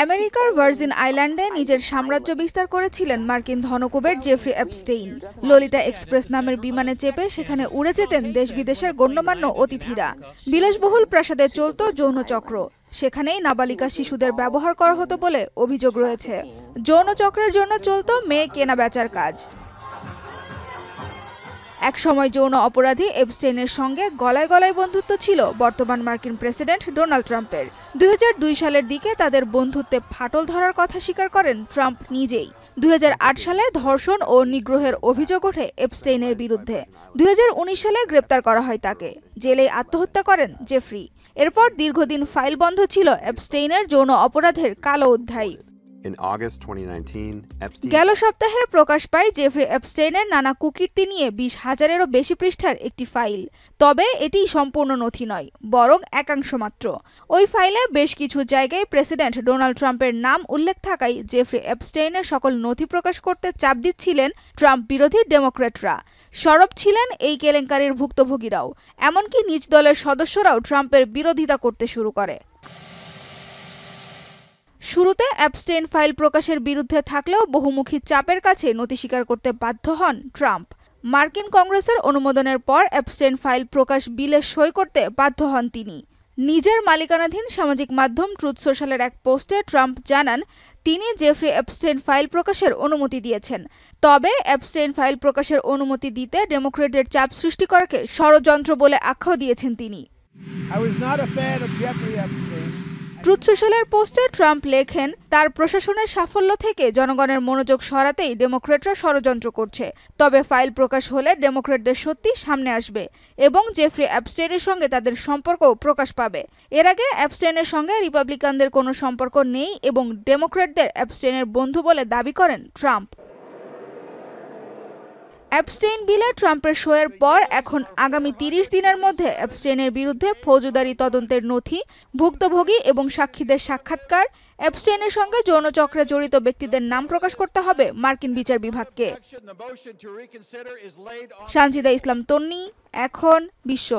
আমেরিকার ভার্জিন আইল্যান্ডে নিজের সাম্রাজ্য বিস্তার করেছিলেন মার্কিন ধনকুবের জেফ্রি এপস্টেইন। ললিতা এক্সপ্রেস নামের বিমানে চেপে সেখানে উড়ে যেতেন দেশ বিদেশের গণ্যমান্য অতিথিরা। বিলাসবহুল প্রাসাদে চলত যৌনচক্র, সেখানেই নাবালিকা শিশুদের ব্যবহার করা হতো বলে অভিযোগ রয়েছে। যৌনচক্রের জন্য চলত মেয়ে কেনা বেচার কাজ। একসময় যৌন অপরাধী এপস্টেইনের সঙ্গে গলায় গলায় বন্ধুত্ব ছিল বর্তমান মার্কিন প্রেসিডেন্ট ডোনাল্ড ট্রাম্পের। 2002 সালের দিকে তাদের বন্ধুত্বে ফাটল ধরার কথা স্বীকার করেন ট্রাম্প নিজেই। 2008 সালে ধর্ষণ ও নিগ্রহের অভিযোগ ওঠে এপস্টেইনের বিরুদ্ধে। 2019 সালে গ্রেপ্তার করা হয় তাকে। জেলেই আত্মহত্যা করেন জেফ্রি। এরপর দীর্ঘদিন ফাইল বন্ধ ছিল এপস্টেইনের যৌন অপরাধের কালো অধ্যায়। গেল সপ্তাহে প্রকাশ পায় জেফ্রি এপস্টেইনের নানা কুকীর্তি নিয়ে 20,000-এরও বেশি পৃষ্ঠার একটি ফাইল। তবে এটি সম্পূর্ণ নথি নয়, বরং একাংশ মাত্র। ওই ফাইলে বেশ কিছু জায়গায় প্রেসিডেন্ট ডোনাল্ড ট্রাম্পের নাম উল্লেখ থাকায় জেফ্রি এপস্টেইনের সকল নথি প্রকাশ করতে চাপ দিচ্ছিলেন ট্রাম্প বিরোধী ডেমোক্র্যাটরা। সরব ছিলেন এই কেলেঙ্কারির ভুক্তভোগীরাও। এমনকি নিজ দলের সদস্যরাও ট্রাম্পের বিরোধিতা করতে শুরু করে। শুরুতে এপস্টেইন ফাইল প্রকাশের বিরুদ্ধে থাকলেও বহুমুখী চাপের কাছে নথি স্বীকার করতে বাধ্য হন ট্রাম্প। মার্কিন কংগ্রেসের অনুমোদনের পর এপস্টেইন ফাইল প্রকাশ বিলে সই করতে বাধ্য হন তিনি। নিজের মালিকানাধীন সামাজিক মাধ্যম ট্রুথ সোশ্যালের এক পোস্টে ট্রাম্প জানান তিনি জেফ্রি এপস্টেইন ফাইল প্রকাশের অনুমতি দিয়েছেন। তবে এপস্টেইন ফাইল প্রকাশের অনুমতি দিতে ডেমোক্র্যাটদের চাপ সৃষ্টি করাকে ষড়যন্ত্র বলে আখ্যাও দিয়েছেন তিনি। ট্রুথ সোশ্যালের পোস্টে ট্রাম্প লেখেন, তার প্রশাসনের সাফল্য থেকে জনগণের মনোযোগ সরাতেই ডেমোক্র্যাটরা ষড়যন্ত্র করছে। তবে ফাইল প্রকাশ হলে ডেমোক্র্যাটদের সত্যি সামনে আসবে এবং জেফ্রি এপস্টেইনের সঙ্গে তাদের সম্পর্কও প্রকাশ পাবে। এর আগে এপস্টেইনের সঙ্গে রিপাবলিকানদের কোনো সম্পর্ক নেই এবং ডেমোক্র্যাটদের এপস্টেইনের বন্ধু বলে দাবি করেন ট্রাম্প। এপস্টেইন বিলে ট্রাম্পের সইয়ের পর এখন আগামী 30 দিনের মধ্যে এপস্টেইনের বিরুদ্ধে ফৌজদারি তদন্তের নথি, ভুক্তভোগী এবং সাক্ষীদের সাক্ষাৎকার, এপস্টেইনের সঙ্গে যৌনচক্রে জড়িত ব্যক্তিদের নাম প্রকাশ করতে হবে মার্কিন বিচার বিভাগকে। সানজিদা ইসলাম তন্নি, এখন বিশ্ব।